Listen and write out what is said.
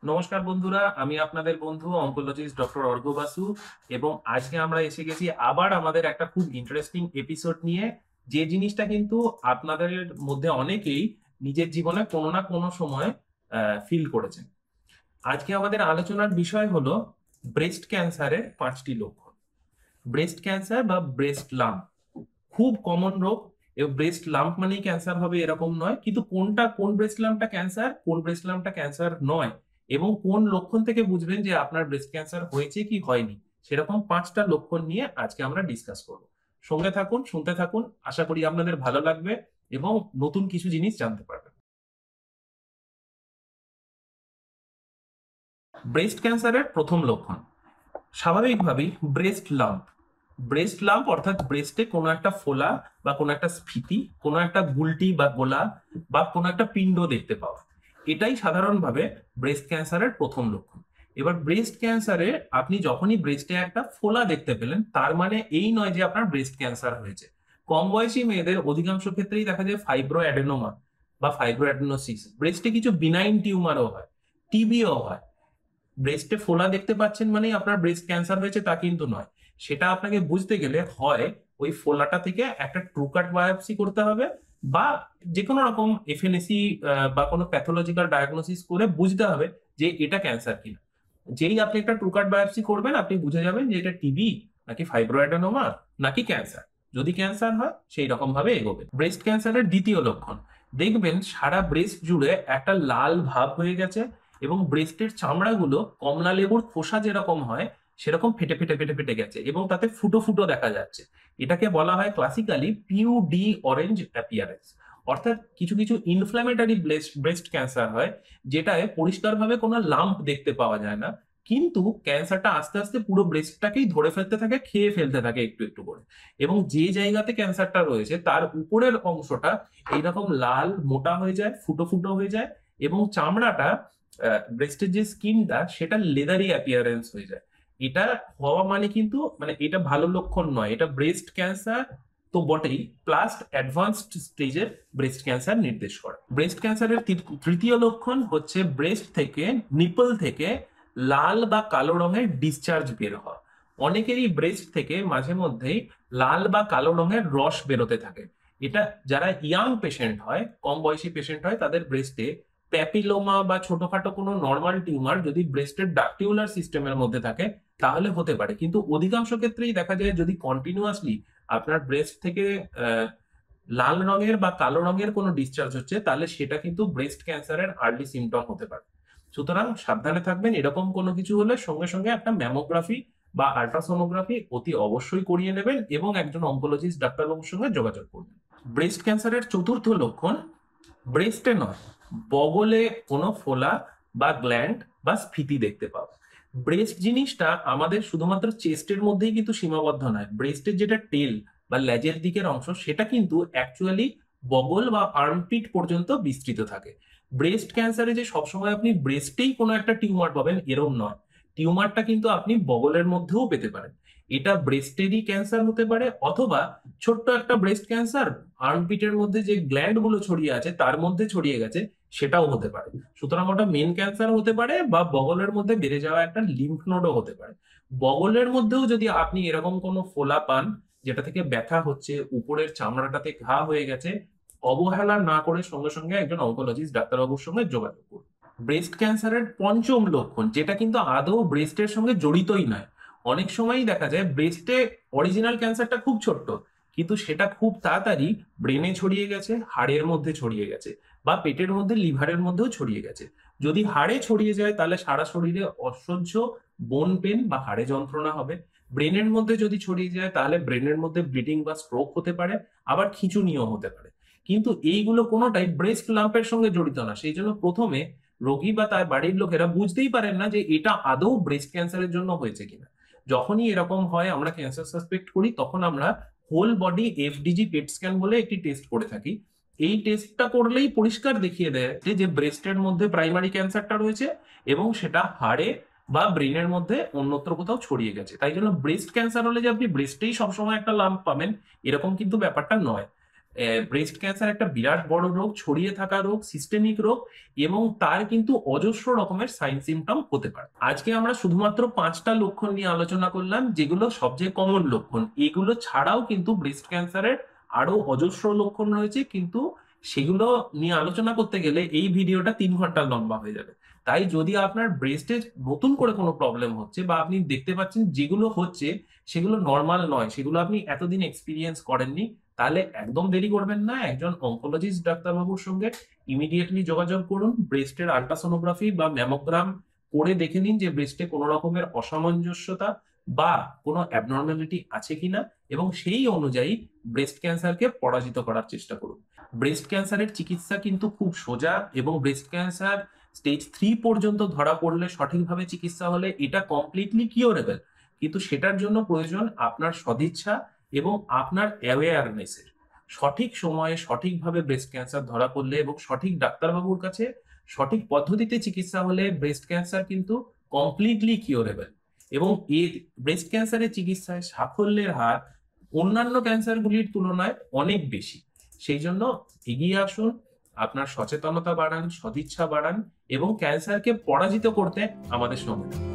নমস্কার বন্ধুরা, আমি আপনাদের বন্ধু অনকোলজিস্ট ডক্টর অর্ঘ্য বাসু। এবং আজকে আমরা এসে গেছি আবার আমাদের একটা খুব ইন্টারেস্টিং এপিসোড নিয়ে। যে জিনিসটা কিন্তু আপনাদের মধ্যে অনেকেই নিজের জীবনে কোনো না কোনো সময় ফিল করেছেন। আজকে আমাদের আলোচনার বিষয় হলো ব্রেস্ট ক্যান্সারের 5টি লক্ষণ। ব্রেস্ট ক্যান্সার বা ব্রেস্ট লাম্প খুব কমন রোগ, এবং ব্রেস্ট লাম্প মানেই ক্যান্সার হবে এরকম নয়, কিন্তু কোন ব্রেস্ট লাম্পটা ক্যান্সার, কোন ব্রেস্ট লাম্পটা ক্যান্সার নয়, এবং কোন লক্ষণ থেকে বুঝবেন যে আপনার ব্রেস্ট ক্যান্সার হয়েছে কি হয়নি, সেরকম 5টা লক্ষণ নিয়ে আজকে আমরা ডিসকাস করব। সঙ্গে থাকুন, শুনতে থাকুন, আশা করি আপনাদের ভালো লাগবে এবং নতুন কিছু জিনিস জানতে পারবেন। ব্রেস্ট ক্যান্সারের প্রথম লক্ষণ স্বাভাবিকভাবেই ব্রেস্ট লাম্প অর্থাৎ ব্রেস্টে কোনো একটা ফোলা বা কোনো একটা স্ফীতি, কোনো একটা গুলটি বা গোলা বা কোনো একটা পিণ্ড দেখতে পাওয়া, এটাই সাধারণভাবে ব্রেস্ট ক্যান্সারের প্রথম লক্ষণ। এবার ব্রেস্ট ক্যান্সারে আপনি যখনই ব্রেস্টে একটা ফোলা দেখতে পেলেন, তার মানে এই নয় যে আপনার ব্রেস্ট ক্যান্সার হয়েছে। কম বয়সী মেয়েদের অধিকাংশ ক্ষেত্রেই দেখা যায় ফাইব্রো অ্যাডেনোমা বা ফাইব্রো অ্যাডেনোসিস, ব্রেস্টে কিছু বিনাইন টিউমারও হয়, টিবিও হয়। ব্রেস্টে ফোলা দেখতে পাচ্ছেন মানে আপনার ব্রেস্ট ক্যান্সার হয়েছে তা কিন্তু নয়। সেটা আপনাকে বুঝতে গেলে হয় ওই ফোলাটা থেকে একটা ট্রুকাট বায়োপসি করতে হবে, বা যে কোনো রকম এফএনএসি বা কোনো প্যাথোলজিক্যাল ডায়াগনোসিস করে বুঝতে হবে যে এটা ক্যান্সার কিনা। যেই আপনি একটা ট্রুকাট বায়োপসি করবেন, আপনি বুঝে যাবেন যে এটা টিবি নাকি ফাইব্রোঅ্যাডেনোমা নাকি ক্যান্সার। যদি ক্যান্সার হয় সেই রকম ভাবে এগোবে। ব্রেস্ট ক্যান্সারের দ্বিতীয় লক্ষণ, দেখবেন সারা ব্রেস্ট জুড়ে একটা লাল ভাব হয়ে গেছে, এবং ব্রেস্টের চামড়াগুলো কমলা লেবুর খোসা যেরকম হয় সেরকম ফেটে ফেটে ফেটে ফেটে গেছে, এবং তাতে ফুটো ফুটো দেখা যাচ্ছে। এটাকে বলা হয় classically peau d' orange appearance. অর্থাৎ কিছু কিছু ইনফ্ল্যামেটরি ব্রেস্ট ক্যান্সার হয়, যেটায় পরিষ্কারভাবে কোনো লাম্প দেখতে পাওয়া যায় না, কিন্তু ক্যান্সারটা আস্তে আস্তে পুরো ব্রেস্টটাকেই ধরে ফেলতে থাকে, খেয়ে ফেলতে থাকে একটু একটু করে। এবং যে জায়গাতে ক্যান্সারটা রয়েছে তার উপরের অংশটা এইরকম লাল মোটা হয়ে যায়, ফুটো ফুটো হয়ে যায়, এবং চামড়াটা, ব্রেস্টের যে স্কিনটা সেটা লেদারি অ্যাপিয়ারেন্স হয়ে যায়। এটা হওয়া মানে কিন্তু মানে এটা ভালো লক্ষণ নয়, এটা ব্রেস্ট ক্যান্সার তো বটেই, প্লাস অ্যাডভান্সড স্টেজের ব্রেস্ট ক্যান্সার নির্দেশ করে। ব্রেস্ট ক্যান্সারের তৃতীয় লক্ষণ হচ্ছে ব্রেস্ট থেকে, নিপল থেকে লাল বা কালো রঙের ডিসচার্জ বের হওয়া। অনেকেরই ব্রেস্ট থেকে মাঝে মধ্যেই লাল বা কালো রঙের রস বেরোতে থাকে। এটা যারা ইয়াং পেশেন্ট হয়, কম বয়সী পেশেন্ট হয়, তাদের ব্রেস্টে প্যাপিলোমা বা ছোটখাটো কোনো নর্মাল টিউমার যদি ব্রেস্টের ডাকটিউলার সিস্টেমের মধ্যে থাকে তাহলে হতে পারে, কিন্তু অধিকাংশ ক্ষেত্রেই দেখা যায় যদি কন্টিনিউয়াসলি আপনার ব্রেস্ট থেকে আহ, লাল রঙের বা কালো রঙের কোনো ডিসচার্জ হচ্ছে, তাহলে সেটা কিন্তু ব্রেস্ট ক্যান্সারের আর্লি সিমটম হতে পারে। সুতরাং সাবধানে থাকবেন, এরকম কোনো কিছু হলে সঙ্গে সঙ্গে একটা ম্যামোগ্রাফি বা আল্ট্রাসোনোগ্রাফি অতি অবশ্যই করিয়ে নেবেন, এবং একজন অনকোলজিস্ট ডাক্তারবাবুর সঙ্গে যোগাযোগ করবেন। ব্রেস্ট ক্যান্সারের চতুর্থ লক্ষণ, ব্রেস্টে নয়, বগলে কোনো ফোলা বা গ্ল্যান্ড বা স্ফীতি দেখতে পাওয়া। ব্রেস্ট জিনিসটা আমাদের শুধুমাত্র চেস্টের মধ্যেই কিন্তু সীমাবদ্ধ নয়, ব্রেস্টের যেটা টেল বা লেজের দিকের অংশ সেটা কিন্তু অ্যাকচুয়ালি বগল বা আর্মপিট পর্যন্ত বিস্তৃত থাকে। ব্রেস্ট ক্যান্সারে যে সবসময় আপনি ব্রেস্টেই কোনো একটা টিউমার পাবেন এরম নয়, টিউমারটা কিন্তু আপনি বগলের মধ্যেও পেতে পারেন। এটা ব্রেস্টেরই ক্যান্সার হতে পারে, অথবা ছোট্ট একটা ব্রেস্ট ক্যান্সার আর্মপিটের মধ্যে যে গ্ল্যান্ড গুলো ছড়িয়ে আছে তার মধ্যে ছড়িয়ে গেছে, সেটাও হতে পারে। সুতরাং ওটা মেন ক্যান্সার হতে পারে, বা বগলের মধ্যে বেড়ে যাওয়া একটা লিম্ফ নোডও হতে পারে। বগলের মধ্যেও যদি আপনি এরকম কোনো ফোলা পান যেটা থেকে ব্যথা হচ্ছে, উপরের চামড়াটাতে ঘা হয়ে গেছে, অবহেলা না করে সঙ্গে সঙ্গে একজন অনকোলজিস্ট ডাক্তারবাবুর সঙ্গে যোগাযোগ করুন। ব্রেস্ট ক্যান্সারের পঞ্চম লক্ষণ, যেটা কিন্তু আদৌ ব্রেস্টের সঙ্গে জড়িতই নয়। অনেক সময়ই দেখা যায় ব্রেস্টে অরিজিনাল ক্যান্সারটা খুব ছোট্ট, কিন্তু সেটা খুব তাড়াতাড়ি ব্রেনে ছড়িয়ে গেছে, হাড়ের মধ্যে ছড়িয়ে গেছে, বা পেটের মধ্যে লিভারের মধ্যেও ছড়িয়ে গেছে। যদি হাড়ে ছড়িয়ে যায় তাহলে সারা শরীরে অসহ্য বোন পেন বা হাড়ে যন্ত্রণা হবে। ব্রেনের মধ্যে যদি ছড়িয়ে যায় তাহলে ব্রেনের মধ্যে ব্লিডিং বা স্ট্রোক হতে পারে, আবার খিঁচুনিও হতে পারে। কিন্তু এইগুলো কোনোটাই ব্রেস্ট লাম্পের সঙ্গে জড়িত না, সেই জন্য প্রথমে রোগী বা তার বাড়ির লোকেরা বুঝতেই পারেন না যে এটা আদৌ ব্রেস্ট ক্যান্সারের জন্য হয়েছে কিনা। যখনই এরকম হয় আমরা ক্যান্সার সাসপেক্ট করি, তখন আমরা হোল বডি এফডিজি পেট স্ক্যান বলে একটি টেস্ট করে থাকি। এই টেস্টটা করলেই পরিষ্কার দেখিয়ে দেয় যে ব্রেস্টের মধ্যে প্রাইমারি ক্যান্সারটা রয়েছে, এবং সেটা হাড়ে বা ব্রেনের মধ্যে অন্যত্র কোথাও ছড়িয়ে গেছে। তাই জন্য ব্রেস্ট ক্যান্সার হলে যে আপনি ব্রেস্টেই সবসময় একটা লাম্প পাবেন এরকম কিন্তু ব্যাপারটা নয়। ব্রেস্ট ক্যান্সার একটা বিরাট বড় রোগ, ছড়িয়ে থাকা রোগ, সিস্টেমিক রোগ, এবং তার কিন্তু অজস্র রকমের সাইন সিমটম হতে পারে। আজকে আমরা শুধুমাত্র 5টা লক্ষণ নিয়ে আলোচনা করলাম, যেগুলো সবচেয়ে কমন লক্ষণ। এগুলো ছাড়াও কিন্তু ব্রেস্ট ক্যান্সারের আরো অজস্র লক্ষণ রয়েছে, কিন্তু সেগুলো নিয়ে আলোচনা করতে গেলে এই ভিডিওটা 3 ঘন্টার লম্বা হয়ে যাবে। তাই যদি আপনার ব্রেস্টে নতুন করে কোনো প্রবলেম হচ্ছে, বা আপনি দেখতে পাচ্ছেন যেগুলো হচ্ছে সেগুলো নর্মাল নয়, সেগুলো আপনি এতদিন এক্সপিরিয়েন্স করেননি, তাহলে একদম দেরি করবেন না, একজন অনকোলজিস্ট ডাক্তারবাবুর সঙ্গে ইমিডিয়েটলি যোগাযোগ করুন। ব্রেস্টের আল্ট্রাসোনোগ্রাফি বা ম্যামোগ্রাম করে দেখে নিন যে ব্রেস্টে কোনো রকমের অসামঞ্জস্যতা বা কোনো অ্যাবনর্মালিটি আছে কিনা, এবং সেই অনুযায়ী ব্রেস্ট ক্যান্সারকে পরাজিত করার চেষ্টা করুন। ব্রেস্ট ক্যান্সারের চিকিৎসা কিন্তু খুব সোজা, এবং ব্রেস্ট ক্যান্সার স্টেজ 3 পর্যন্ত ধরা পড়লে, সঠিকভাবে চিকিৎসা হলে এটা কমপ্লিটলি কিওরেবল। কিন্তু সেটার জন্য প্রয়োজন আপনার সদিচ্ছা এবং আপনার অ্যাওয়ারনেসের। সঠিক সময়ে সঠিকভাবে ব্রেস্ট ক্যান্সার ধরা পড়লে এবং সঠিক ডাক্তারবাবুর কাছে সঠিক পদ্ধতিতে চিকিৎসা হলে ব্রেস্ট ক্যান্সার কিন্তু কমপ্লিটলি কিওরেবল। এবং এই ব্রেস্ট ক্যান্সারের চিকিৎসায় সাফল্যের হার অন্যান্য ক্যান্সারগুলির তুলনায় অনেক বেশি। সেই জন্য এগিয়ে আসুন, আপনার সচেতনতা বাড়ান, সদিচ্ছা বাড়ান, এবং ক্যান্সারকে পরাজিত করতে আমাদের সঙ্গে থাকুন।